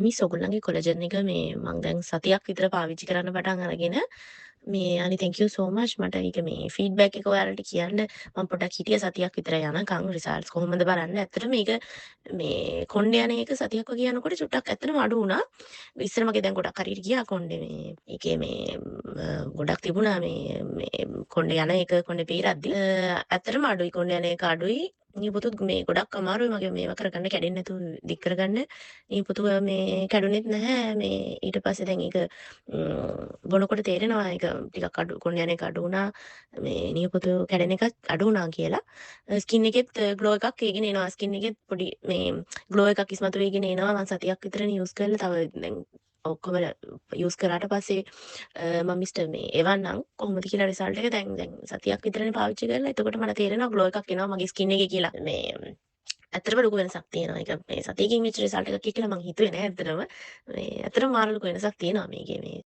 Miss ඔයගොල්ලන්ගේ collagen එක මේ මම දැන් සතියක් විතර පාවිච්චි කරන්න පටන් අරගෙන මේ අනි thank you so much මට ඒක මේ ෆීඩ්බැක් එක ඔයාලට කියන්න මම පොඩ්ඩක් හිටිය සතියක් විතර යනකම් රිසල්ට්ස් කොහොමද බලන්න. ඇත්තට මේක මේ කොණ්ඩේ යන එක සතියක් වගේ යනකොට චුට්ටක් ඇත්තටම අඩු වුණා. ඉස්සර මගේ දැන් ගොඩක් හරියට ගියා කොණ්ඩේ මේ ඒකේ මේ ගොඩක් තිබුණා මේ කොණ්ඩේ යන එක කොණ්ඩේ පීරද්දි ඇත්තටම අඩුයි කොණ්ඩේ යන එක අඩුයි. නියපොතුත් මේ ගොඩක් අමාරුයි මගේ මේවා කරගන්න කැඩෙන්නේ නැතුව දික් කරගන්න. නියපොතුව මේ කැඩුනෙත් නැහැ. මේ ඊට පස්සේ දැන් ඒක බොනකොට තේරෙනවා ඒක ටිකක් අඩු කොණ්ඩේ යන එක අඩු වුණා. මේ නියපොතු කැඩෙන එකත් අඩු වුණා කියලා. ස්කින් එකෙත් ග්ලෝ එකක් ඒගෙන එනවා. ස්කින් එකෙත් පොඩි මේ ග්ලෝ එකක් ඉස්මතු වෙගෙන එනවා. මම සතියක් විතරනේ යූස් කරලා තව දැන් ඔක්කොම යූස් කරාට පස්සේ මම මිස්ටර් මේ එවන්නම් කොහොමද කියලා රිසල්ට් එක දැන් සතියක් විතරනේ පාවිච්චි කරලා. එතකොට මට තේරෙනවා ග්ලෝ එකක් එනවා මගේ ස්කින් එකේ කියලා. මේ ඇත්තටම ලොකු වෙනසක් තියෙනවා. ඒක මේ සතියකින් වෙච්ච රිසල්ට් එකක් කියලා මම හිතුවේ නෑ ඇත්තටම. මේ ඇත්තටම මාර ලොකු වෙනසක් තියෙනවා මේකේ මේ